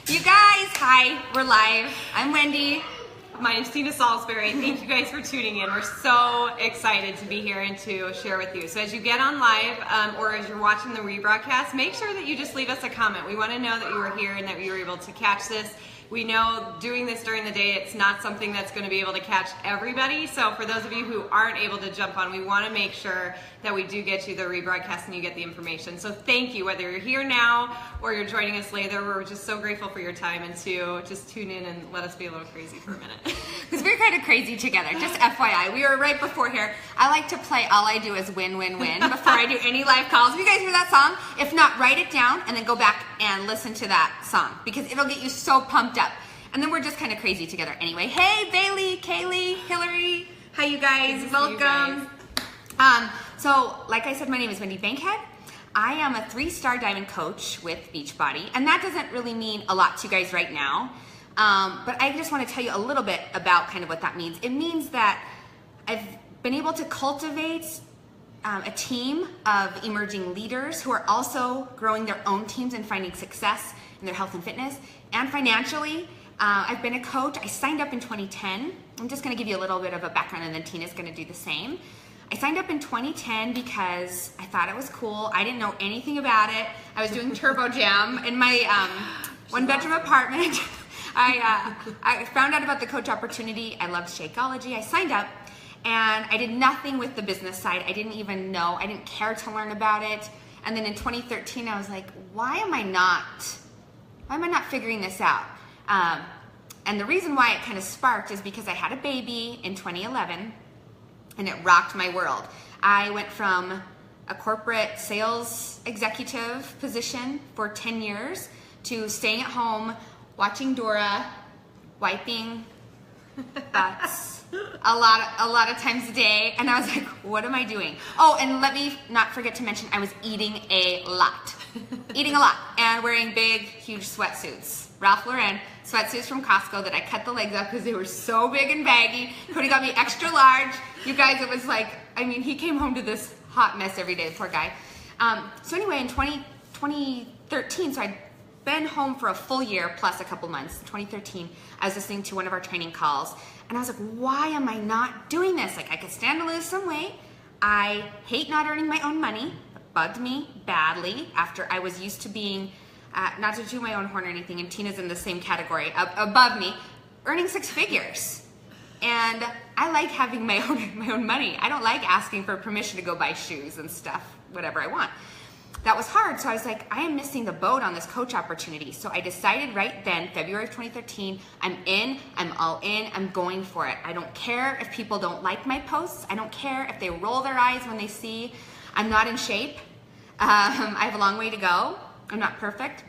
You guys, hi, we're live. I'm Wendy. My name's Tina Salisbury. Thank you guys for tuning in. We're so excited to be here and to share with you. So as you get on live or as you're watching the rebroadcast, make sure that you just leave us a comment. We want to know that you were here and that you were able to catch this. We know doing this during the day, it's not something that's going to be able to catch everybody. So for those of you who aren't able to jump on, we want to make sure that we do get you the rebroadcast and you get the information. So thank you, whether you're here now or you're joining us later. We're just so grateful for your time and to just tune in and let us be a little crazy for a minute. Because we're kind of crazy together, just FYI. We were right before here. I like to play All I Do Is Win, Win, Win before I do any live calls. Have you guys heard that song? If not, write it down and then go back and listen to that song because it'll get you so pumped up. And then we're just kind of crazy together anyway. Hey, Bailey, Kaylee, Hillary. Hi, you guys. Welcome. So, like I said, my name is Wendy Bankhead. I am a 3-star diamond coach with Beachbody. And that doesn't really mean a lot to you guys right now. But I just want to tell you a little bit about kind of what that means. It means that I've been able to cultivate a team of emerging leaders who are also growing their own teams and finding success in their health and fitness and financially. I've been a coach. I signed up in 2010. I'm just going to give you a little bit of a background and then Tina's going to do the same. I signed up in 2010 because I thought it was cool. I didn't know anything about it. I was doing Turbo Jam in my one-bedroom apartment. I found out about the coach opportunity. I loved Shakeology. I signed up and I did nothing with the business side. I didn't even know. I didn't care to learn about it. And then in 2013, I was like, why am I not figuring this out? And the reason why it kind of sparked is because I had a baby in 2011 and it rocked my world. I went from a corporate sales executive position for 10 years to staying at home, watching Dora, wiping butts a lot of times a day. And I was like, what am I doing? Oh, and let me not forget to mention I was eating a lot. Eating a lot and wearing big, huge sweatsuits. Ralph Lauren sweatsuits from Costco that I cut the legs up because they were so big and baggy. Cody got me extra large. You guys, it was like, I mean, he came home to this hot mess every day, poor guy. So anyway, in 2013, so I'd been home for a full year plus a couple months. In 2013, I was listening to one of our training calls and I was like, why am I not doing this? Like I could stand to lose some weight. I hate not earning my own money. It bugged me badly after I was used to being not to do my own horn or anything, and Tina's in the same category, above me, earning 6 figures. And I like having my own money. I don't like asking for permission to go buy shoes and stuff, whatever I want. That was hard, so I was like, I am missing the boat on this coach opportunity. So I decided right then, February of 2013, I'm in, I'm all in, I'm going for it. I don't care if people don't like my posts. I don't care if they roll their eyes when they see I'm not in shape. I have a long way to go. I'm not perfect.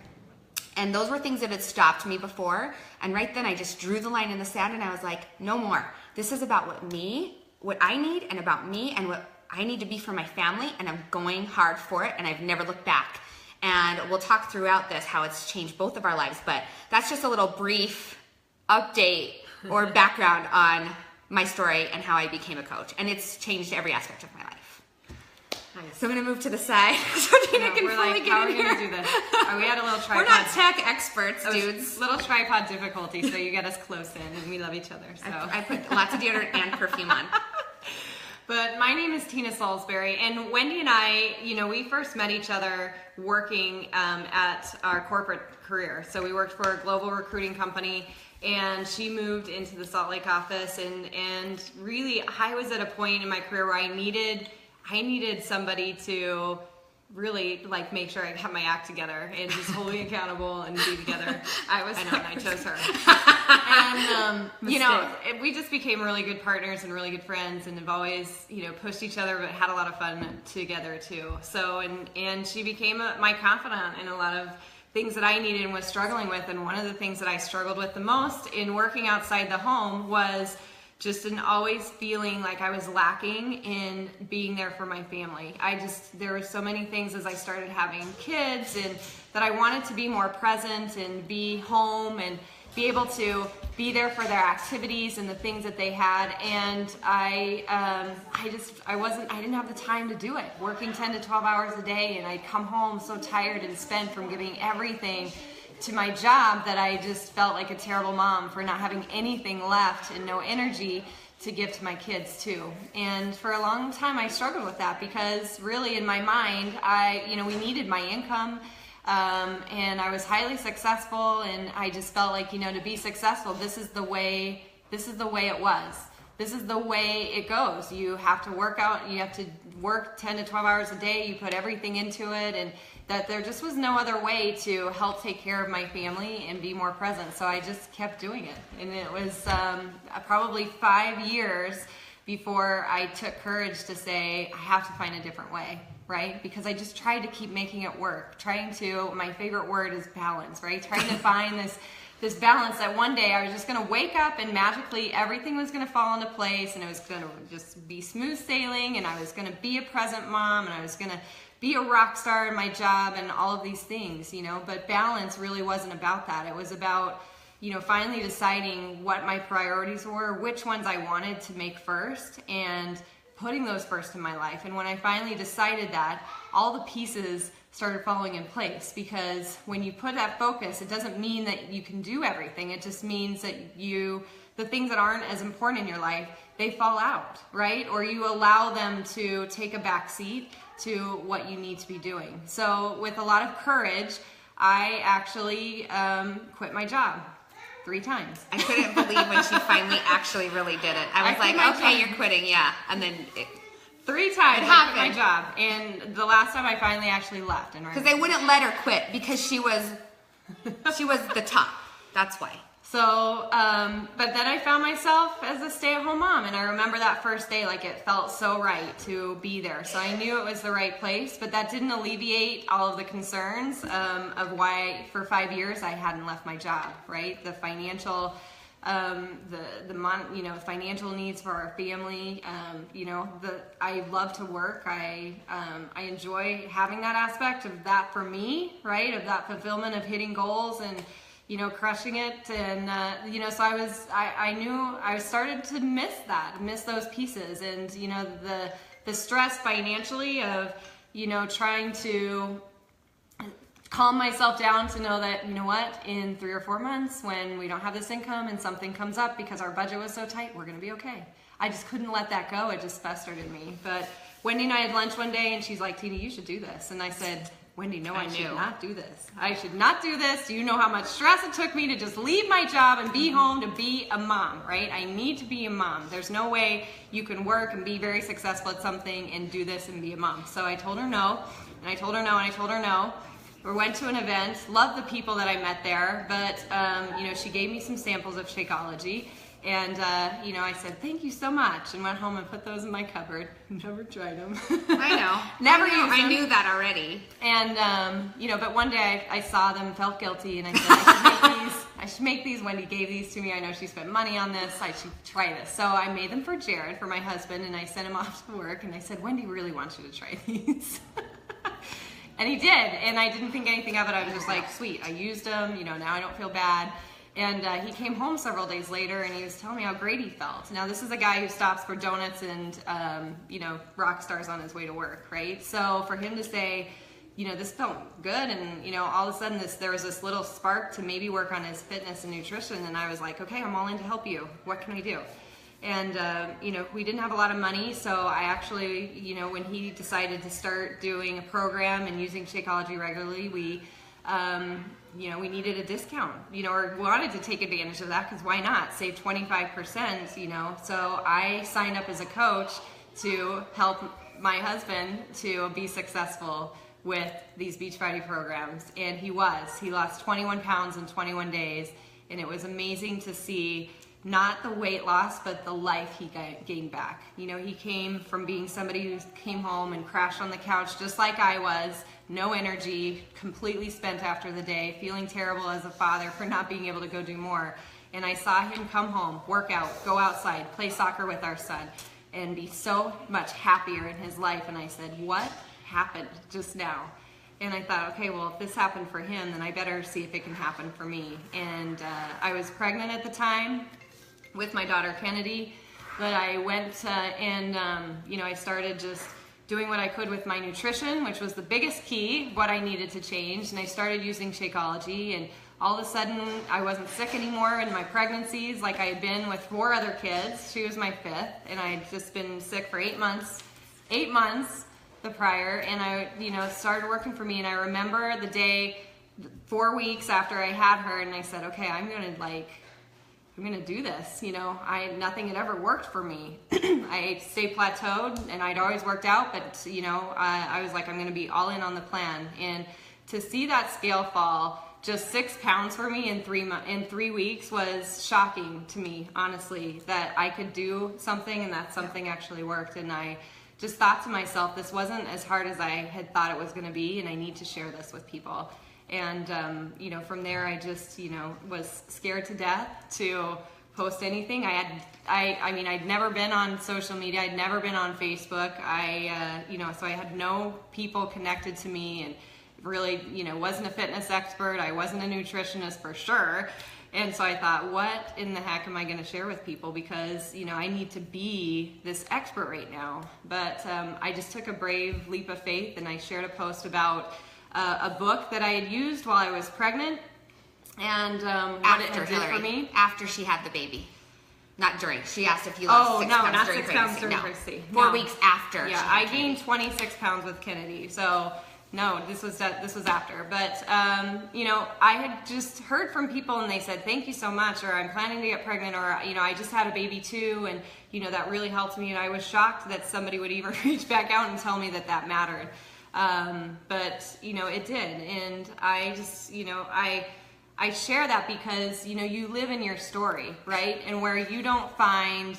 And those were things that had stopped me before. And right then I just drew the line in the sand and I was like, no more. This is about what I need and about me and what I need to be for my family. And I'm going hard for it. And I've never looked back. And we'll talk throughout this how it's changed both of our lives. But that's just a little brief update or background on my story and how I became a coach. And it's changed every aspect of my life. Nice. So I'm going to move to the side so Tina can fully get in here. How are we going to do this? We had a little tripod. We're not tech experts, dudes. Little tripod difficulty, so you get us close in, and we love each other. So I put lots of deodorant and perfume on. But my name is Tina Salisbury, and Wendy and I, we first met each other working at our corporate career. So we worked for a global recruiting company, and she moved into the Salt Lake office, and really I was at a point in my career where I needed somebody to really make sure I had my act together and just hold me accountable and be together. I know, and I chose her. And we just became really good partners and really good friends, and have always pushed each other, but had a lot of fun together too. So and she became my confidant in a lot of things that I needed and was struggling with. And one of the things that I struggled with the most in working outside the home was just an always feeling like I was lacking in being there for my family. There were so many things as I started having kids and that I wanted to be more present and be home and be able to be there for their activities and the things that they had. And I didn't have the time to do it. Working 10 to 12 hours a day, and I'd come home so tired and spent from giving everything to my job that I just felt like a terrible mom for not having anything left and no energy to give to my kids too. And for a long time I struggled with that, because really in my mind, we needed my income, and I was highly successful, and I just felt like, to be successful, this is the way it was. This is the way it goes. You have to work out, you have to work 10 to 12 hours a day, you put everything into it, and that there just was no other way to help take care of my family and be more present. So I just kept doing it. And it was probably 5 years before I took courage to say, I have to find a different way, right? Because I just tried to keep making it work. My favorite word is balance, right? Trying to find this balance that one day I was just going to wake up and magically everything was going to fall into place, and it was going to just be smooth sailing, and I was going to be a present mom, and I was going to be a rock star in my job and all of these things, but balance really wasn't about that. It was about, finally deciding what my priorities were, which ones I wanted to make first, and putting those first in my life. And when I finally decided that, all the pieces started falling in place, because when you put that focus, it doesn't mean that you can do everything. It just means that the things that aren't as important in your life, they fall out, right? Or you allow them to take a back seat to what you need to be doing. So with a lot of courage, I actually quit my job 3 times. I couldn't believe when she finally actually really did it. I was like, okay, you're quitting, yeah. And then 3 times I quit my job. And the last time I finally actually left. Because they wouldn't let her quit because she was the top. That's why. So, but then I found myself as a stay-at-home mom, and I remember that first day, like it felt so right to be there. So I knew it was the right place, but that didn't alleviate all of the concerns of why for 5 years I hadn't left my job, right? The financial, financial needs for our family. I love to work. I enjoy having that aspect of that for me, right? Of that fulfillment of hitting goals and crushing it, and so I knew I started to miss those pieces, and the stress financially of trying to calm myself down to know that in 3 or 4 months when we don't have this income and something comes up because our budget was so tight, we're gonna be okay. I just couldn't let that go. It just festered in me. But Wendy and I had lunch one day, and she's like, Tina, you should do this. And I said, Wendy, no, I should not do this. I should not do this. Do you know how much stress it took me to just leave my job and be home to be a mom, right? I need to be a mom. There's no way you can work and be very successful at something and do this and be a mom. So I told her no, and I told her no, and I told her no. We went to an event, loved the people that I met there, but she gave me some samples of Shakeology. And, I said, thank you so much, and went home and put those in my cupboard. Never tried them. I know. Never used them. I knew that already. And, but one day I saw them, felt guilty, and I said, I should make these. Wendy gave these to me. I know she spent money on this. I should try this. So I made them for Jared, for my husband, and I sent him off to work, and I said, Wendy really wants you to try these. And he did, and I didn't think anything of it. I was just like, sweet, I used them, now I don't feel bad. And he came home several days later, and he was telling me how great he felt. Now, this is a guy who stops for donuts and, rock stars on his way to work, right? So for him to say, this felt good, and, all of a sudden there was this little spark to maybe work on his fitness and nutrition, and I was like, okay, I'm all in to help you. What can I do? And, we didn't have a lot of money, so I actually, when he decided to start doing a program and using Shakeology regularly, we needed a discount, or wanted to take advantage of that, because why not? Save 25%, So I signed up as a coach to help my husband to be successful with these Beachbody programs. And he lost 21 pounds in 21 days. And it was amazing to see not the weight loss, but the life he gained back. He came from being somebody who came home and crashed on the couch just like I was, no energy, completely spent after the day, feeling terrible as a father for not being able to go do more. And I saw him come home, work out, go outside, play soccer with our son, and be so much happier in his life. And I said, what happened just now? And I thought, okay, well, if this happened for him, then I better see if it can happen for me. And I was pregnant at the time with my daughter Kennedy, but I went I started just doing what I could with my nutrition, which was the biggest key, what I needed to change. And I started using Shakeology and all of a sudden I wasn't sick anymore in my pregnancies like I had been with 4 other kids. She was my 5th, and I had just been sick for 8 months. 8 months the prior, and I, started working for me. And I remember the day, 4 weeks after I had her, and I said, okay, I'm gonna do this. Nothing had ever worked for me. I stayed plateaued, and I'd always worked out, but I was like, I'm gonna be all in on the plan. And to see that scale fall just 6 pounds for me in 3 weeks was shocking to me, honestly, that I could do something and that something actually worked. And I just thought to myself, this wasn't as hard as I had thought it was going to be, and I need to share this with people. And from there, I just was scared to death to post anything. I'd never been on social media. I'd never been on Facebook. So I had no people connected to me, and really, wasn't a fitness expert. I wasn't a nutritionist for sure. And so I thought, what in the heck am I going to share with people? Because, I need to be this expert right now. But I just took a brave leap of faith, and I shared a post about a book that I had used while I was pregnant, and what it did for me. After she had the baby. Not during. She asked if you lost 6 pounds not during 6 pounds pregnancy. during pregnancy. 4 weeks after. Yeah, I gained 26 pounds with Kennedy. So no, this was after. But I had just heard from people, and they said, thank you so much, or I'm planning to get pregnant, or I just had a baby too, and that really helped me. And I was shocked that somebody would even reach back out and tell me that mattered. But it did. And I just I share that because you live in your story, right? And where you don't find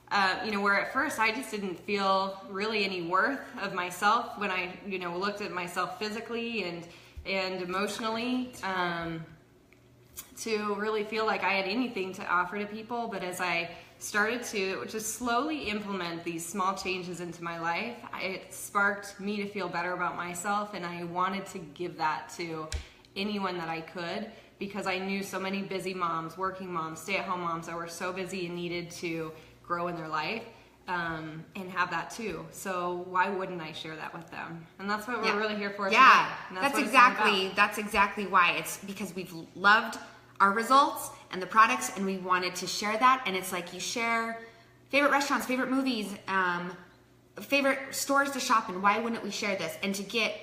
where at first I just didn't feel really any worth of myself when I looked at myself physically and emotionally, to really feel like I had anything to offer to people. But as I started to just slowly implement these small changes into my life, it sparked me to feel better about myself, and I wanted to give that to anyone that I could, because I knew so many busy moms, working moms, stay-at-home moms that were so busy and needed to grow in their life, and have that too. So why wouldn't I share that with them? And that's what we're really here for today. And that's exactly why. It's because we've loved our results and the products, and we wanted to share that. And it's like you share favorite restaurants, favorite movies, favorite stores to shop in. Why wouldn't we share this? And to get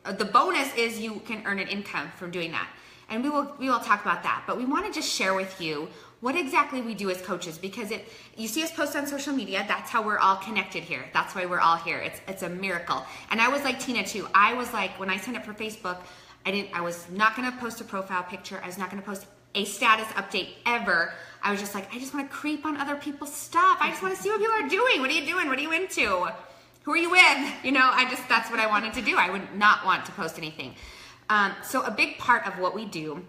the bonus is you can earn an income from doing that. And we will talk about that. But we want to just share with you what exactly we do as coaches, because you see us post on social media. That's how we're all connected here. That's why we're all here. It's a miracle. And I was like Tina too. I was like, when I signed up for Facebook, I was not going to post a profile picture. I was not going to post a status update ever. I was just like, I just want to creep on other people's stuff. I just want to see what people are doing. What are you doing? What are you into? Who are you with? That's what I wanted to do. I would not want to post anything. So a big part of what we do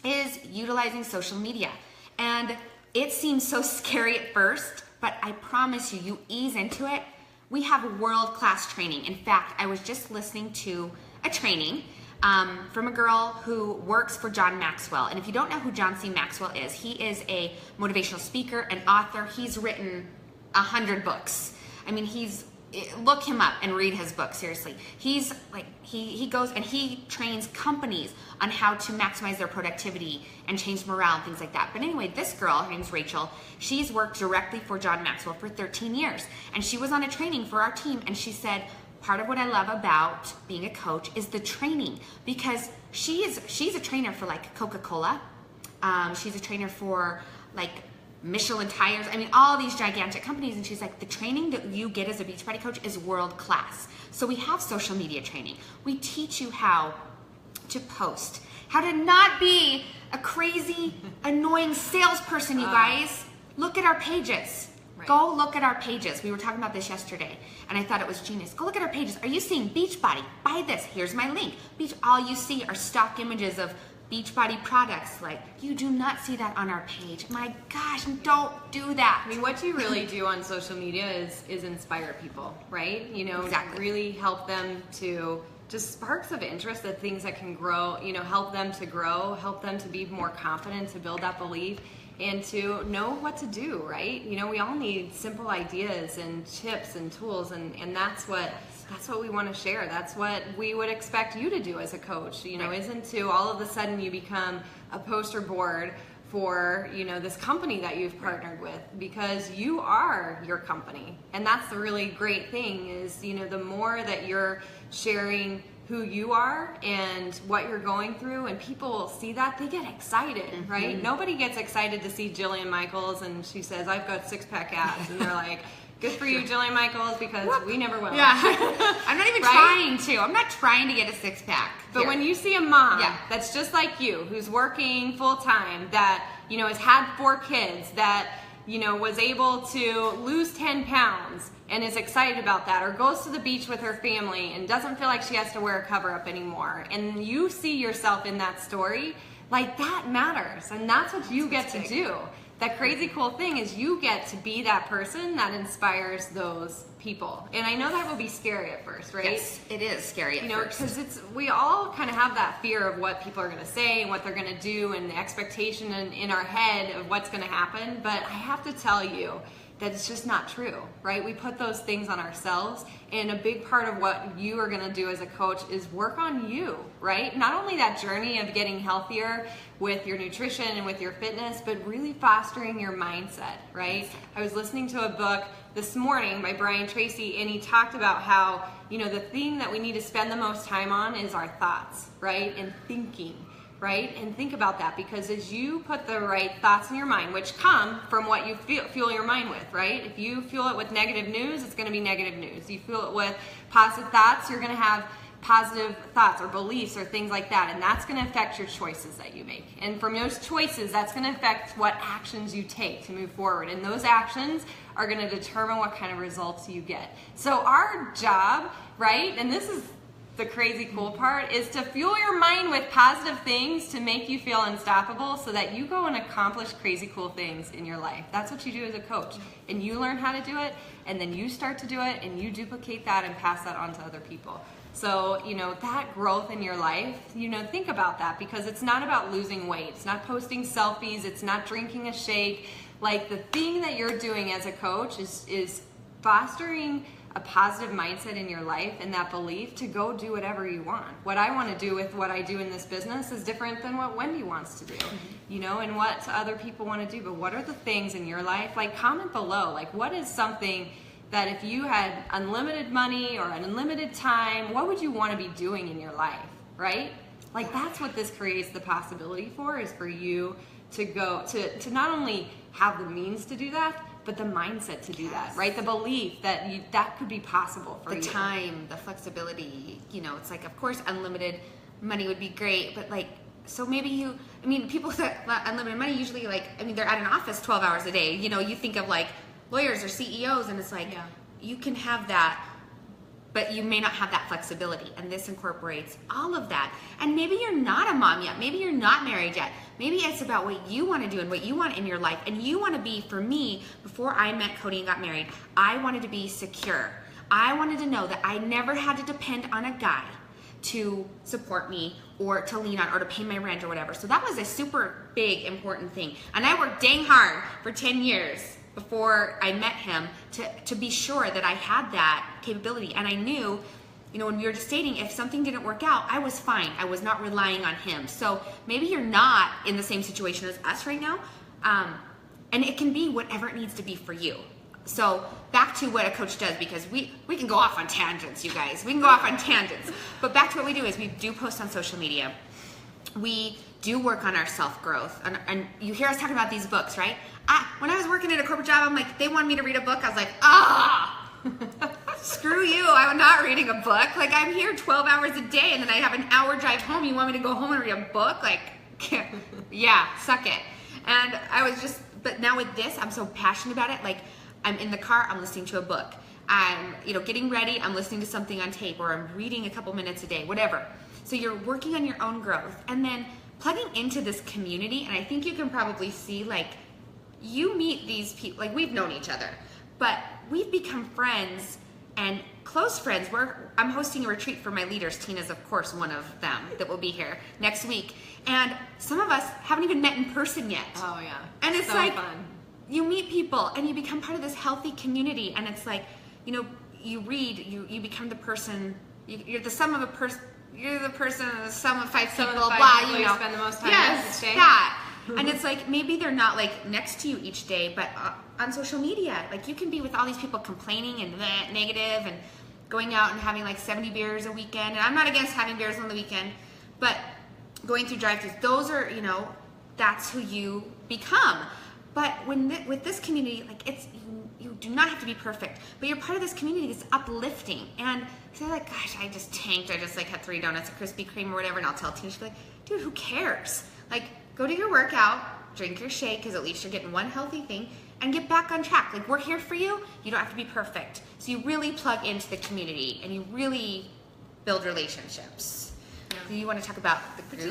is utilizing social media. And it seems so scary at first, but I promise you ease into it. We have world-class training. In fact, I was just listening to a training from a girl who works for John Maxwell. And if you don't know who John C. Maxwell is, he is a motivational speaker, an author. He's written 100 books. I mean, look him up and read his book, seriously. He's like, he goes and he trains companies on how to maximize their productivity and change morale and things like that. But anyway, this girl, her name's Rachel, she's worked directly for John Maxwell for 13 years. And she was on a training for our team, and she said, part of what I love about being a coach is the training, because she's a trainer for like Coca-Cola. She's a trainer for like Michelin tires. I mean, all these gigantic companies. And she's like, the training that you get as a Beachbody coach is world class. So we have social media training. We teach you how to post, how to not be a crazy, annoying salesperson, you guys. Look at our pages. Right. Go look at our pages. We were talking about this yesterday, and I thought it was genius. Go look at our pages. Are you seeing Beachbody? Buy this. Here's my link. All you see are stock images of Beachbody products. Like, you do not see that on our page. My gosh, don't do that. I mean, what you really do on social media is inspire people, right? Exactly. Really help them to just sparks of interest, that things that can grow, help them to grow, help them to be more confident, to build that belief, and to know what to do, right? We all need simple ideas and tips and tools, and that's what That's what we want to share. That's what we would expect you to do as a coach. Right. Isn't to all of a sudden you become a poster board for, this company that you've partnered with, because you are your company. And that's the really great thing is, the more that you're sharing who you are and what you're going through, and people see that, they get excited, right? Nobody gets excited to see Jillian Michaels and she says, I've got six-pack abs. And they're like, good for you, Jillian Michaels, because we never will. Yeah. I'm not even trying to. I'm not trying to get a six-pack. But when you see a mom that's just like you, who's working full-time, that, has had 4 kids, that, was able to lose 10 pounds and is excited about that, or goes to the beach with her family and doesn't feel like she has to wear a cover-up anymore, and you see yourself in that story, like, that matters. And that's what you get to do. That crazy cool thing is you get to be that person that inspires those people. And I know that will be scary at first, right? Yes, it is scary at first. Because we all kind of have that fear of what people are going to say and what they're going to do, and the expectation in our head of what's going to happen. But I have to tell you that it's just not true, right? We put those things on ourselves, and a big part of what you are going to do as a coach is work on you, right? Not only that journey of getting healthier with your nutrition and with your fitness, but really fostering your mindset, right? I was listening to a book this morning by Brian Tracy, and he talked about how, the thing that we need to spend the most time on is our thoughts, right? And thinking. Right? And think about that, because as you put the right thoughts in your mind, which come from what you fuel your mind with, right? If you fuel it with negative news, it's going to be negative news. You fuel it with positive thoughts, you're going to have positive thoughts or beliefs or things like that, and that's going to affect your choices that you make. And from those choices, that's going to affect what actions you take to move forward, and those actions are going to determine what kind of results you get. So our job, right, and this is the crazy cool part, is to fuel your mind with positive things to make you feel unstoppable, so that you go and accomplish crazy cool things in your life. That's what you do as a coach, and you learn how to do it, and then you start to do it, and you duplicate that and pass that on to other people. So, that growth in your life, think about that, because it's not about losing weight. It's not posting selfies. It's not drinking a shake. Like, the thing that you're doing as a coach is fostering a positive mindset in your life, and that belief to go do whatever you want. What I want to do with what I do in this business is different than what Wendy wants to do, and what other people want to do. But what are the things in your life? Like, comment below. Like, what is something that if you had unlimited money or an unlimited time, what would you want to be doing in your life, right? Like, that's what this creates the possibility for, is for you to go to not only have the means to do that, but the mindset to do that, right? The belief that that could be possible for you. The time, the flexibility, it's like, of course, unlimited money would be great, but like, so maybe people that unlimited money usually they're at an office 12 hours a day. You think of like lawyers or CEOs, and it's like, you can have that, but you may not have that flexibility, and this incorporates all of that. And maybe you're not a mom yet, maybe you're not married yet, maybe it's about what you want to do and what you want in your life, and you want to be, for me, before I met Cody and got married, I wanted to be secure. I wanted to know that I never had to depend on a guy to support me or to lean on or to pay my rent or whatever. So that was a super big, important thing. And I worked dang hard for 10 years before I met him to be sure that I had that capability. And I knew, when we were just dating, if something didn't work out, I was fine. I was not relying on him. So maybe you're not in the same situation as us right now. And it can be whatever it needs to be for you. So back to what a coach does, because we can go off on tangents, you guys. We can go off on tangents. But back to what we do is we do post on social media. We do work on our self-growth. And you hear us talking about these books, right? When I was working at a corporate job, I'm like, they wanted me to read a book. I was like, screw you. I'm not reading a book. Like, I'm here 12 hours a day, and then I have an hour drive home. You want me to go home and read a book? Like, yeah, suck it. And I was just, but now with this, I'm so passionate about it. Like, I'm in the car, I'm listening to a book. I'm, getting ready, I'm listening to something on tape, or I'm reading a couple minutes a day, whatever. So you're working on your own growth, and then plugging into this community. And I think you can probably see, like, you meet these people, like, we've known each other, but we've become friends and close friends. I'm hosting a retreat for my leaders. Tina's, of course, one of them that will be here next week. And some of us haven't even met in person yet. Oh, yeah. And it's so like, fun. You meet people and you become part of this healthy community. And it's like, you read, you become the person. You're the sum of a person. You're the person, the sum of five people. Blah, you know. Spend the most time yes, with each day. that. And it's like maybe they're not like next to you each day, but on social media, like you can be with all these people complaining and negative and going out and having like 70 beers a weekend. And I'm not against having beers on the weekend, but going through drive-thrus, those are, you know, that's who you become. But when with this community, like it's you do not have to be perfect, but you're part of this community that's uplifting. And they're like, gosh, I just tanked. I just like had 3 donuts at Krispy Kreme or whatever. And I'll tell Tina, she'll be like, dude, who cares? Like, go to your workout, drink your shake, because at least you're getting one healthy thing, and get back on track. Like, we're here for you. You don't have to be perfect. So you really plug into the community and you really build relationships. Do you want to talk about the groups?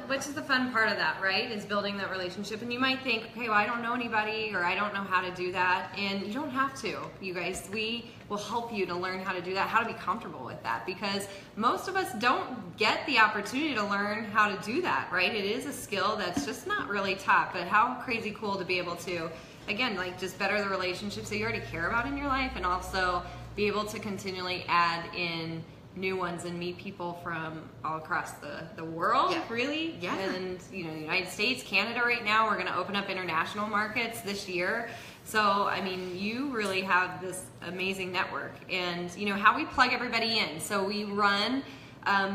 Which is the fun part of that, right? Is building that relationship. And you might think, okay, well, I don't know anybody, or I don't know how to do that. And you don't have to, you guys. We will help you to learn how to do that, how to be comfortable with that, because most of us don't get the opportunity to learn how to do that, right? It is a skill that's just not really taught, but how crazy cool to be able to, again, like just better the relationships that you already care about in your life, and also be able to continually add in new ones and meet people from all across the world, really. Yeah. And you know, the United States, Canada right now, we're going to open up international markets this year. So, I mean, you really have this amazing network. And, you know, how we plug everybody in. So we run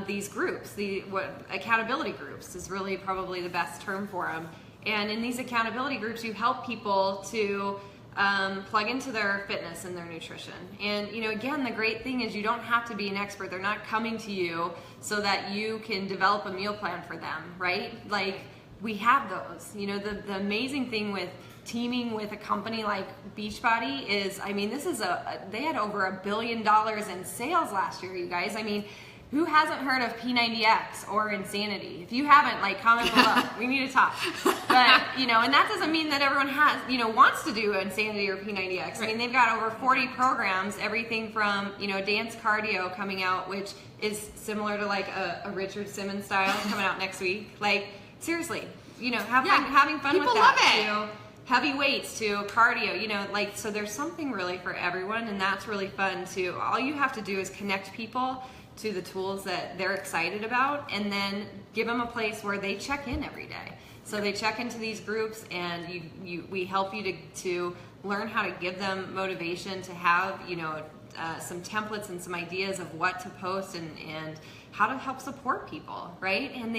these groups, accountability groups is really probably the best term for them. And in these accountability groups, you help people to plug into their fitness and their nutrition. And, you know, again, the great thing is you don't have to be an expert. They're not coming to you so that you can develop a meal plan for them, right? Like, we have those. You know, the amazing thing with teaming with a company like Beachbody is, I mean, this is they had over $1 billion in sales last year, you guys. I mean, who hasn't heard of P90X or Insanity? If you haven't, like, comment below. We need to talk. But, you know, and that doesn't mean that everyone has, you know, wants to do Insanity or P90X. Right. I mean, they've got over 40 programs, everything from, you know, dance cardio coming out, which is similar to like a Richard Simmons style coming out next week. Like, seriously, you know, having fun People with that. People love it. Heavy weights to cardio, you know, like, so there's something really for everyone, and that's really fun too. All you have to do is connect people to the tools that they're excited about, and then give them a place where they check in every day. So they check into these groups, and we help you to learn how to give them motivation, to have, you know, some templates and some ideas of what to post and how to help support people, right? And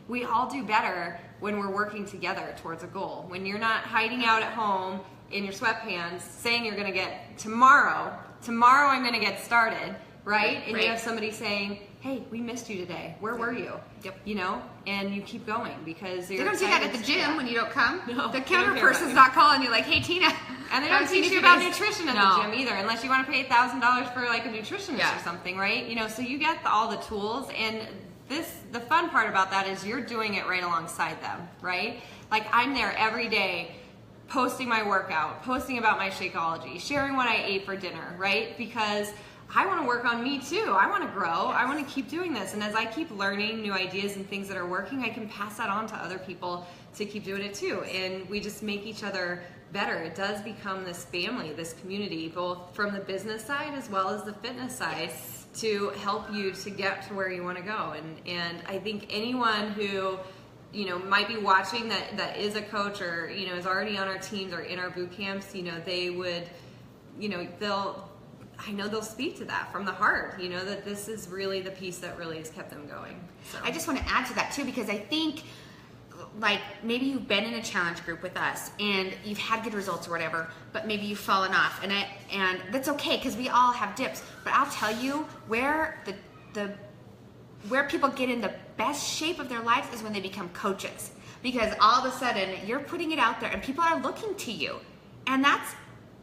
we all do better when we're working together towards a goal. When you're not hiding out at home in your sweatpants saying you're gonna get tomorrow I'm gonna get started, right? And you have somebody saying, hey, we missed you today. Where were you? Yep. You know, and you keep going because they don't do that at the gym when you don't come. No, the counter person's not calling you like, hey, Tina. And they don't teach you about nutrition at the gym either, unless you want to pay $1,000 for like a nutritionist or something, right? You know, so you get all the tools, and the fun part about that is you're doing it right alongside them, right? Like, I'm there every day posting my workout, posting about my Shakeology, sharing what I ate for dinner, right? Because I want to work on me too. I want to grow. I want to keep doing this. And as I keep learning new ideas and things that are working, I can pass that on to other people to keep doing it too. And we just make each other better. It does become this family, this community, both from the business side as well as the fitness side, to help you to get to where you want to go. And I think anyone who, you know, might be watching that is a coach, or, you know, is already on our teams or in our boot camps, you know, they would, you know, I know they'll speak to that from the heart, you know, that this is really the piece that really has kept them going. So I just want to add to that too, because I think, like, maybe you've been in a challenge group with us and you've had good results or whatever, but maybe you've fallen off, and that's okay, because we all have dips. But I'll tell you, where where people get in the best shape of their lives is when they become coaches, because all of a sudden you're putting it out there and people are looking to you. And that's,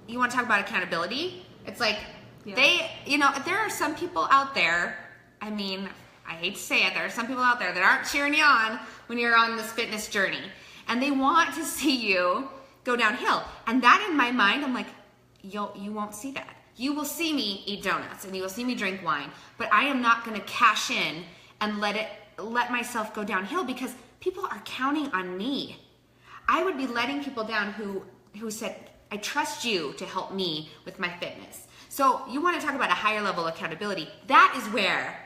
you want to talk about accountability? It's like, you know, there are some people out there, I mean, I hate to say it, there are some people out there that aren't cheering you on when you're on this fitness journey, and they want to see you go downhill. And that, in my mind, I'm like, you won't see that. You will see me eat donuts and you will see me drink wine, but I am not going to cash in and let myself go downhill, because people are counting on me. I would be letting people down who said, I trust you to help me with my fitness. So you want to talk about a higher level accountability. That is where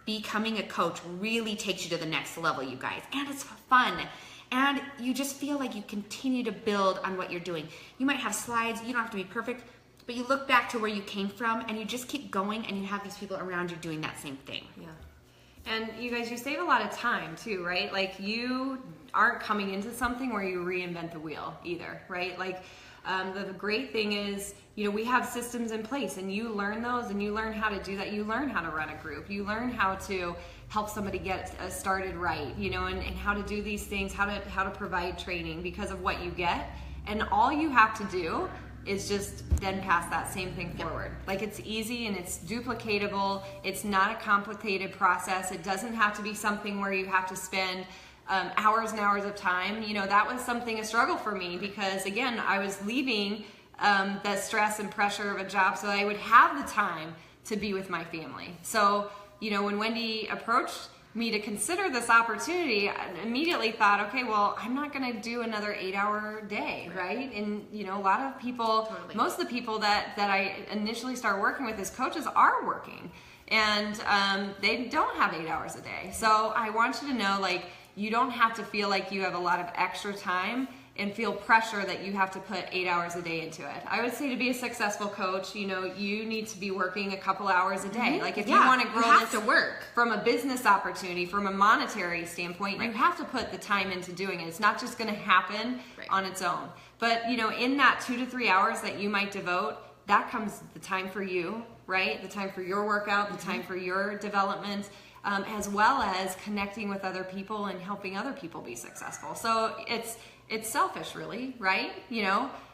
becoming a coach really takes you to the next level, you guys. And it's fun. And you just feel like you continue to build on what you're doing. You might have slides, you don't have to be perfect, but you look back to where you came from and you just keep going, and you have these people around you doing that same thing. Yeah. And you guys, you save a lot of time too, right? Like, you aren't coming into something where you reinvent the wheel either, right? Like, the great thing is, we have systems in place, and you learn those, and you learn how to do that. You learn how to run a group. You learn how to help somebody get started right, and how to do these things, how to provide training because of what you get. And all you have to do is just then pass that same thing forward. Like, it's easy and it's duplicatable. It's not a complicated process. It doesn't have to be something where you have to spend hours and hours of time. That was a struggle for me, because again, I was leaving the stress and pressure of a job so I would have the time to be with my family. So, when Wendy approached me to consider this opportunity, I immediately thought, okay, well, I'm not going to do another 8-hour day, right? And, a lot of people, most of the people that I initially start working with as coaches are working, and they don't have 8 hours a day. So I want you to know, like, you don't have to feel like you have a lot of extra time and feel pressure that you have to put 8 hours a day into it. I would say, to be a successful coach, you need to be working a couple hours a day. Mm-hmm. Like, if you want to grow this to work from a business opportunity, from a monetary standpoint, you have to put the time into doing it. It's not just going to happen on its own. But, in that 2 to 3 hours that you might devote, that comes the time for you, right? The time for your workout, the time for your development, as well as connecting with other people and helping other people be successful. So it's selfish, really, right?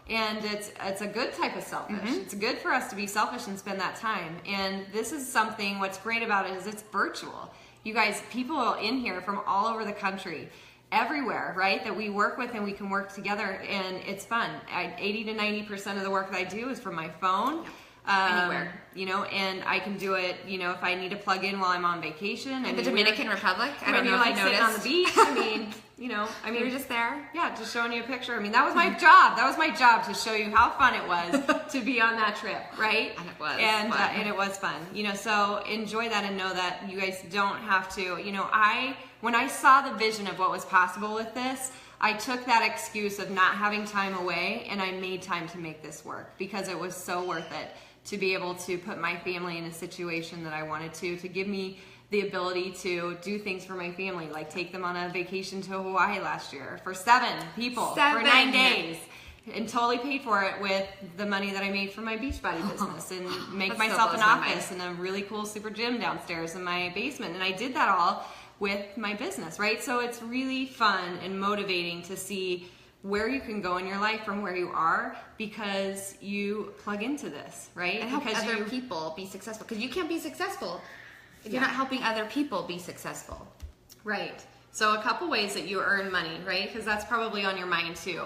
And it's a good type of selfish. Mm-hmm. It's good for us to be selfish and spend that time. And this is something, what's great about it is it's virtual. You guys, people in here from all over the country, everywhere, right, that we work with, and we can work together, and it's fun. 80 to 90% of the work that I do is from my phone. Anywhere. And I can do it, if I need to plug in while I'm on vacation. In the Dominican Republic? I don't know if you sitting noticed. on the beach, You're just there? Yeah, just showing you a picture. That was my job. That was my job, to show you how fun it was to be on that trip, right? And it was and fun. And it was fun. So enjoy that, and know that you guys don't have to, when I saw the vision of what was possible with this, I took that excuse of not having time away, and I made time to make this work, because it was so worth it to be able to put my family in a situation that I wanted to give me the ability to do things for my family, like take them on a vacation to Hawaii last year for 7 people for 9 days, and totally paid for it with the money that I made from my Beachbody business, and make myself an office and a really cool super gym downstairs in my basement. And I did that all with my business, right? So it's really fun and motivating to see where you can go in your life from where you are, because you plug into this, right? And help other people be successful, because you can't be successful if you're not helping other people be successful. Right. So a couple ways that you earn money, right? Because that's probably on your mind too.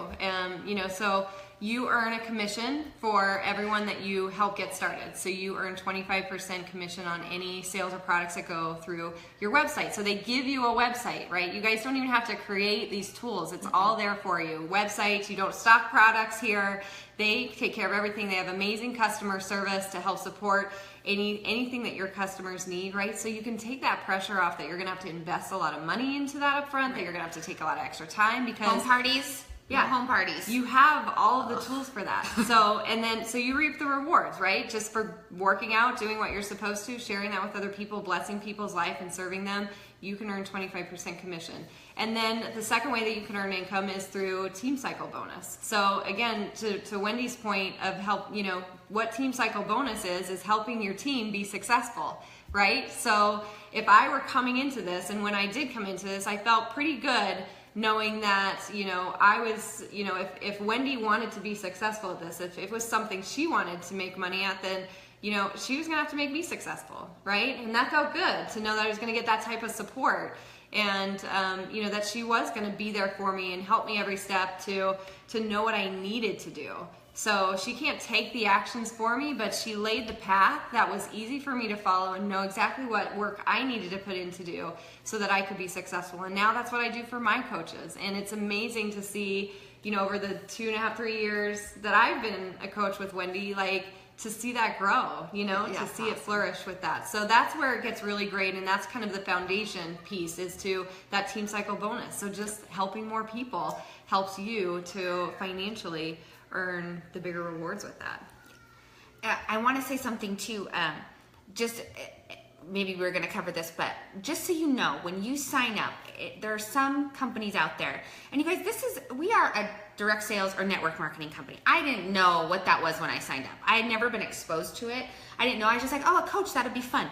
So you earn a commission for everyone that you help get started. So you earn 25% commission on any sales or products that go through your website. So they give you a website, right? You guys don't even have to create these tools. It's all there for you. Websites, you don't stock products here. They take care of everything. They have amazing customer service to help support anything that your customers need, right? So you can take that pressure off that you're gonna have to invest a lot of money into that up front, that you're gonna have to take a lot of extra time, because home parties. Yeah, home parties. You have all of the tools for that. So you reap the rewards, right? Just for working out, doing what you're supposed to, sharing that with other people, blessing people's life and serving them, you can earn 25% commission. And then the second way that you can earn income is through Team Cycle bonus. So again, to Wendy's point of help, what Team Cycle bonus is helping your team be successful, right? So if I were coming into this, and when I did come into this, I felt pretty good knowing that, I was, if Wendy wanted to be successful at this, if it was something she wanted to make money at, then, she was gonna have to make me successful, right? And that felt good to know that I was gonna get that type of support, and, that she was gonna be there for me and help me every step to know what I needed to do. So she can't take the actions for me, but she laid the path that was easy for me to follow and know exactly what work I needed to put in to do so that I could be successful. And now that's what I do for my coaches. And it's amazing to see, over the 2.5, 3 years that I've been a coach with Wendy, like, to see that grow, to see it flourish with that. So that's where it gets really great, and that's kind of the foundation piece is to that team cycle bonus. So just helping more people helps you to financially earn the bigger rewards with that. I want to say something too. Maybe we're going to cover this, but just so you know, when you sign up, there are some companies out there, and you guys, we are a direct sales or network marketing company. I didn't know what that was when I signed up. I had never been exposed to it. I didn't know. I was just like, oh, a coach, that'd be fun.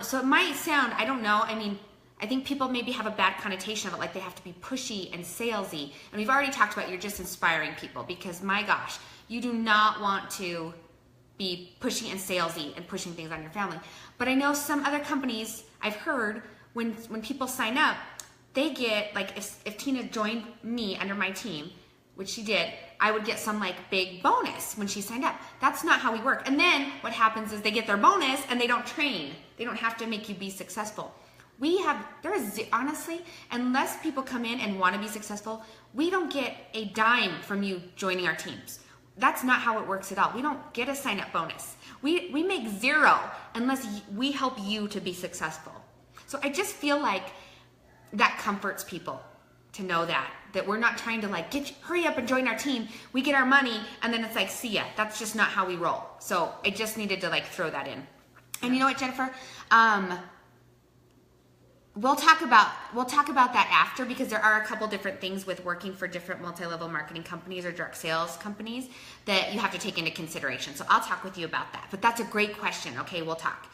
So it might sound, I don't know. I mean, I think people maybe have a bad connotation of it, like they have to be pushy and salesy. And we've already talked about you're just inspiring people, because my gosh, you do not want to be pushy and salesy and pushing things on your family. But I know some other companies, I've heard, when people sign up, they get, like, if Tina joined me under my team, which she did, I would get some like big bonus when she signed up. That's not how we work. And then what happens is they get their bonus and they don't train. They don't have to make you be successful. Honestly, unless people come in and want to be successful, we don't get a dime from you joining our teams. That's not how it works at all. We don't get a sign-up bonus. We make zero unless we help you to be successful. So I just feel like that comforts people to know that we're not trying to hurry up and join our team. We get our money and then it's like, see ya. That's just not how we roll. So I just needed to throw that in. And you know what, Jennifer? We'll talk about that after, because there are a couple different things with working for different multi-level marketing companies or direct sales companies that you have to take into consideration. So I'll talk with you about that. But that's a great question. Okay, we'll talk.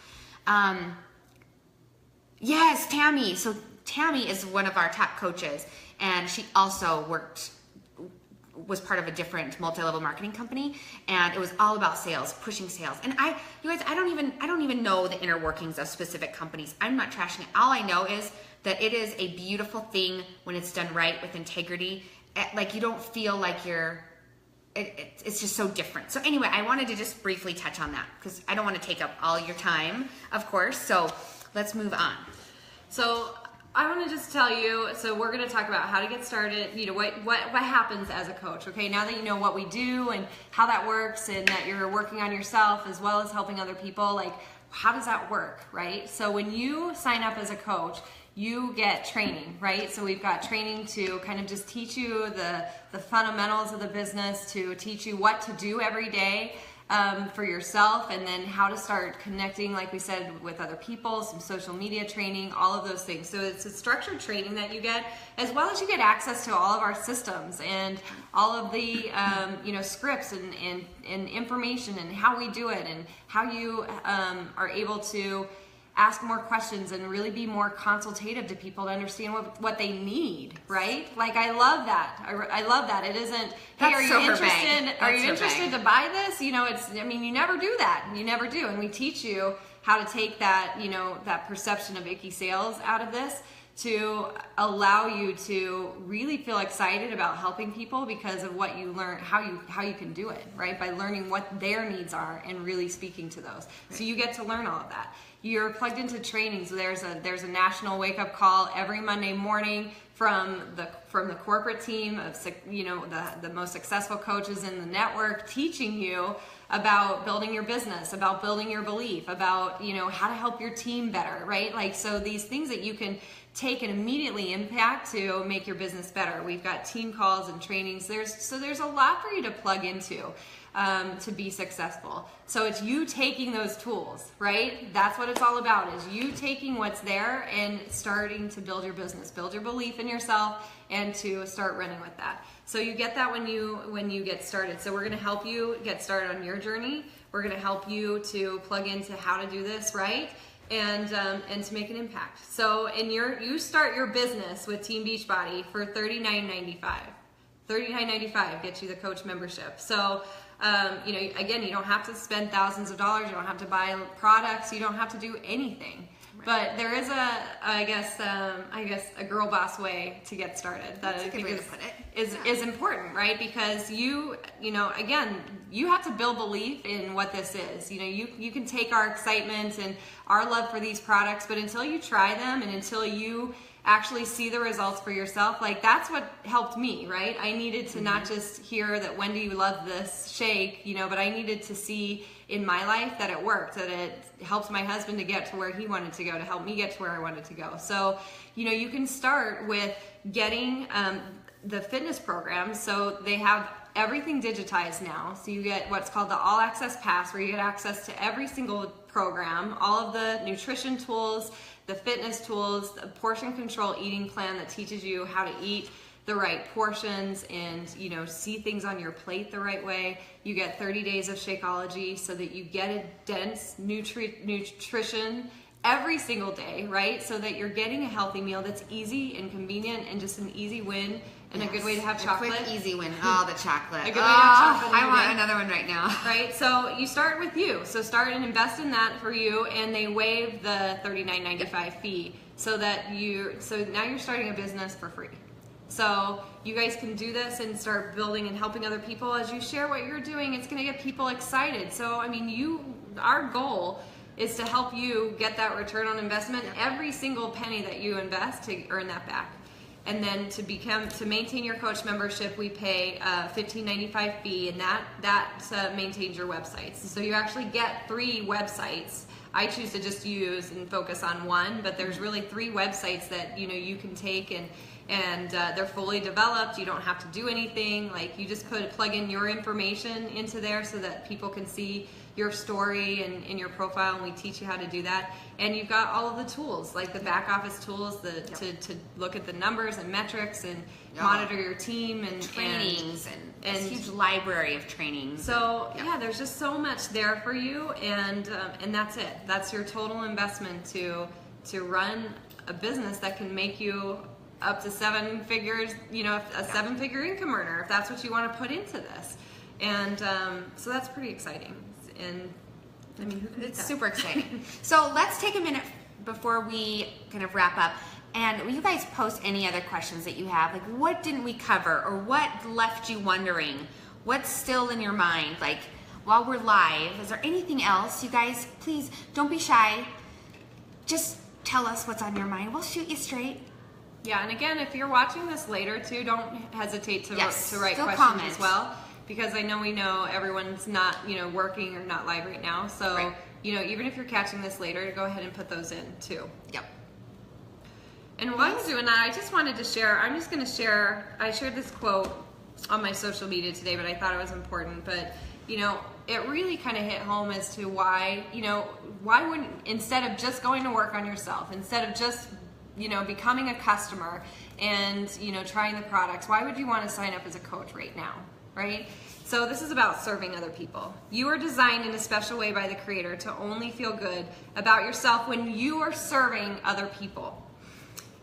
Yes, Tammy. So Tammy is one of our top coaches, and she also was part of a different multi-level marketing company, and it was all about sales, pushing sales. And you guys, I don't even know the inner workings of specific companies. I'm not trashing it. All I know is that it is a beautiful thing when it's done right with integrity. Like, you don't feel like it's just so different. So anyway, I wanted to just briefly touch on that because I don't want to take up all your time, of course. So let's move on. So I want to just tell you, so we're going to talk about how to get started, what happens as a coach, okay? Now that you know what we do and how that works and that you're working on yourself as well as helping other people, how does that work, right? So when you sign up as a coach, you get training, right? So we've got training to kind of just teach you the fundamentals of the business, to teach you what to do every day, for yourself, and then how to start connecting, like we said, with other people, some social media training, all of those things. So it's a structured training that you get, as well as you get access to all of our systems and all of the scripts and information and how we do it and how you are able to ask more questions and really be more consultative to people to understand what they need, right? I love that. I love that. It isn't, hey, are you interested? Are you interested to buy this? You never do that. You never do. And we teach you how to take that, that perception of icky sales out of this to allow you to really feel excited about helping people because of what you learn, how you can do it, right? By learning what their needs are and really speaking to those. Right. So you get to learn all of that. You're plugged into training, so there's a national wake-up call every Monday morning from the corporate team of the most successful coaches in the network, teaching you about building your business, about building your belief, about how to help your team better, right? So these things that you can take and immediately impact to make your business better. We've got team calls and trainings. There's a lot for you to plug into to be successful. So it's you taking those tools, right? That's what it's all about, is you taking what's there and starting to build your business, build your belief in yourself, and to start running with that. So you get that when you get started. So we're going to help you get started on your journey. We're going to help you to plug into how to do this right and to make an impact. So you start your business with Team Beachbody for $39.95. $39.95 gets you the coach membership. So again, you don't have to spend thousands of dollars. You don't have to buy products. You don't have to do anything. Right. But there is I guess a girl boss way to get started that I think is important, right? Because again, you have to build belief in what this is. You can take our excitement and our love for these products, but until you try them and until you actually see the results for yourself. Like, that's what helped me, right? I needed to not just hear that Wendy loved this shake, you know, but I needed to see in my life that it worked, that it helped my husband to get to where he wanted to go, to help me get to where I wanted to go. So, you know, you can start with getting the fitness program. So they have everything digitized now. So you get what's called the All Access Pass, where you get access to every single program, all of the nutrition tools, the fitness tools, the portion control eating plan that teaches you how to eat the right portions and, you know, see things on your plate the right way. You get 30 days of Shakeology so that you get a dense nutrition every single day, right? So that you're getting a healthy meal that's easy and convenient and just an easy win and a good way to have chocolate. A quick, easy win. Oh, the chocolate. A good way to have chocolate. I want another one right now. Right? So you start with you. So start and invest in that for you, and they waive the $39.95 fee so that so now you're starting a business for free. So you guys can do this and start building and helping other people. As you share what you're doing, it's going to get people excited. So, I mean, our goal is to help you get that return on investment, every single penny that you invest, to earn that back. And then to maintain your coach membership, we pay a $15.95 fee, and that maintains your websites. So you actually get 3 websites. I choose to just use and focus on one, but there's really 3 websites that, you know, you can take and they're fully developed. You don't have to do anything. Like, you just plug in your information into there so that people can see your story and in your profile, and we teach you how to do that. And you've got all of the tools, like the back office tools, to look at the numbers and metrics and monitor your team and trainings and a huge library of trainings. So yeah, there's just so much there for you, and that's it. That's your total investment to run a business that can make you up to 7 figures, you know, a 7-figure income earner, if that's what you want to put into this. And so that's pretty exciting. And I mean, who could it's super exciting. So let's take a minute before we kind of wrap up. And will you guys post any other questions that you have? Like, what didn't we cover, or what left you wondering? What's still in your mind? Like, while we're live, is there anything else? You guys, please don't be shy. Just tell us what's on your mind. We'll shoot you straight. Yeah, and again, if you're watching this later too, don't hesitate to write questions comment as well, because we know everyone's not, you know, working or not live right now. So, you know, even if you're catching this later, go ahead and put those in too. Yep. And while I'm doing that, I just wanted to share, I shared this quote on my social media today, but I thought it was important. But, you know, it really kind of hit home as to why, you know, why wouldn't, instead of just going to work on yourself, instead of just, you know, becoming a customer and, you know, trying the products, why would you want to sign up as a coach right now, right? So this is about serving other people. You are designed in a special way by the Creator to only feel good about yourself when you are serving other people.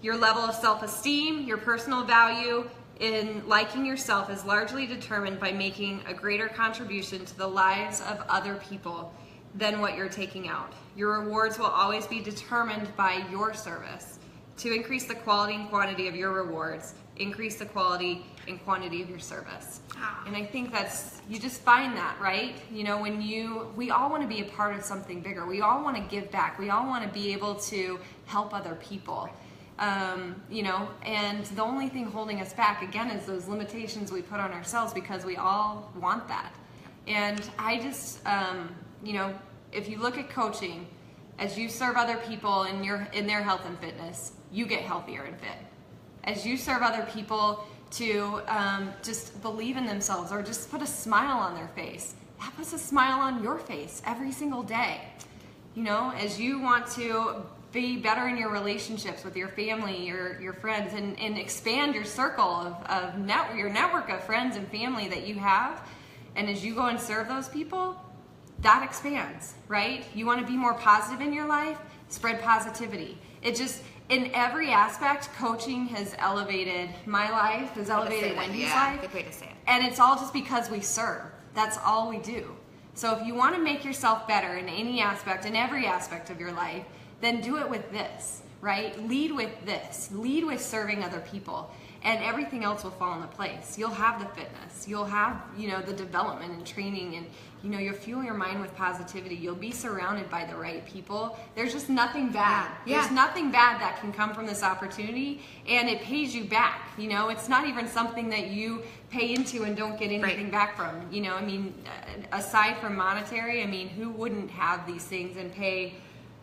Your level of self-esteem, your personal value in liking yourself is largely determined by making a greater contribution to the lives of other people than what you're taking out. Your rewards will always be determined by your service. To increase the quality and quantity of your rewards, increase the quality and quantity of your service. And I think you just find that, right? You know, we all want to be a part of something bigger. We all want to give back. We all want to be able to help other people. You know, and the only thing holding us back, again, is those limitations we put on ourselves, because we all want that. And I just, you know, if you look at coaching, as you serve other people in their health and fitness, you get healthier and fit. As you serve other people to just believe in themselves, or just put a smile on their face, that puts a smile on your face every single day. You know, as you want to be better in your relationships with your family, your friends, and expand your circle your network of friends and family that you have, and as you go and serve those people, that expands, right? You want to be more positive in your life, spread positivity. It just, in every aspect, coaching has elevated my life, has elevated Wendy's life. Good way to say it. And it's all just because we serve. That's all we do. So if you want to make yourself better in any aspect, in every aspect of your life, then do it with this, right? Lead with this. Lead with serving other people. and everything else will fall into place. You'll have the fitness, you'll have, you know, the development and training, and you know, you'll fuel your mind with positivity. You'll be surrounded by the right people. There's just nothing bad. Yeah. There's nothing bad that can come from this opportunity, and it pays you back. You know, it's not even something that you pay into and don't get anything back from. You know, I mean, aside from monetary, I mean, who wouldn't have these things and pay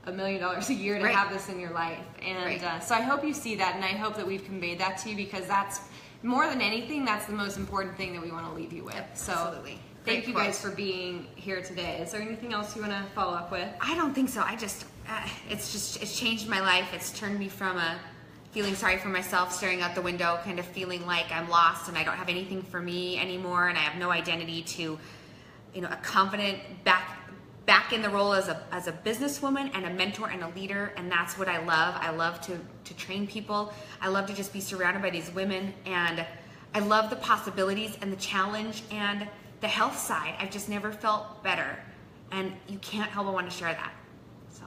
$1 million a year to have this in your life? And so I hope you see that, and I hope that we've conveyed that to you, because that's, more than anything, that's the most important thing that we want to leave you with. So absolutely. Thank you guys for being here today. Is there anything else you want to follow up with? I don't think so. I just, it's changed my life. It's turned me from a feeling sorry for myself, staring out the window, kind of feeling like I'm lost and I don't have anything for me anymore, and I have no identity, to, you know, a confident back in the role as a businesswoman and a mentor and a leader. And that's what I love. I love to train people. I love to just be surrounded by these women, and I love the possibilities and the challenge and the health side. I've just never felt better, and you can't help but want to share that. So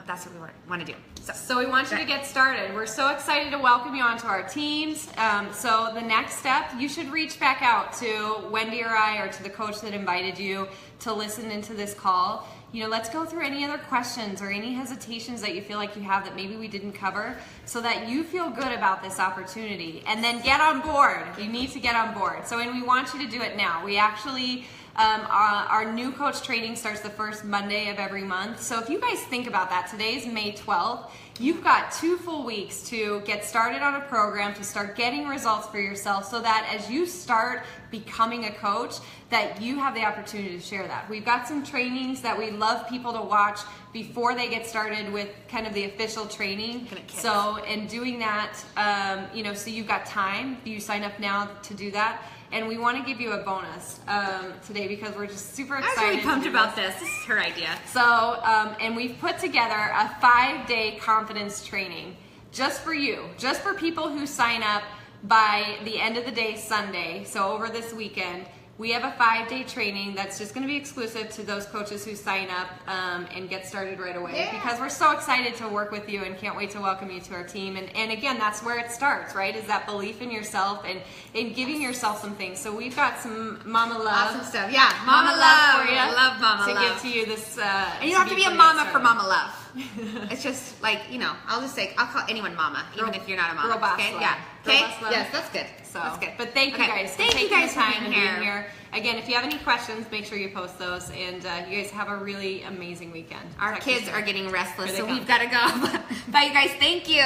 that's what we want to do. So we want you to get started. We're so excited to welcome you onto our teams. So the next step, you should reach back out to Wendy or I, or to the coach that invited you to listen into this call. You know, let's go through any other questions or any hesitations that you feel like you have that maybe we didn't cover, so that you feel good about this opportunity. And then get on board. You need to get on board. So, and we want you to do it now. We actually, our new coach training starts the first Monday of every month. So if you guys think about that, today's May 12th. You've got 2 full weeks to get started on a program, to start getting results for yourself, so that as you start becoming a coach, that you have the opportunity to share that. We've got some trainings that we love people to watch before they get started with kind of the official training. So in doing that, you know, so you've got time. You sign up now to do that. And we want to give you a bonus today, because we're just super excited. I was really pumped about this. This is her idea. So, and we've put together a 5-day confidence training just for you, just for people who sign up by the end of the day Sunday. So over this weekend, we have a 5-day training that's just going to be exclusive to those coaches who sign up and get started right away. Because we're so excited to work with you and can't wait to welcome you to our team. And again, that's where it starts, right? Is that belief in yourself and in giving yourself some things. So we've got some Mama Love. Awesome stuff. Yeah, Mama Love for you. I love Mama Love. To give to you this. And you don't have to be a mama for Mama Love. It's just like, you know, I'll just say, I'll call anyone mama, even if you're not a mama. Girl boss okay? love. Yeah. Girl Okay? boss love. Yes, that's good. So, that's good. But thank you guys. Thank you guys for time being and being here. Again, if you have any questions, make sure you post those. And you guys have a really amazing weekend. Our kids are getting restless, so come. we've got to go. Bye, you guys. Thank you.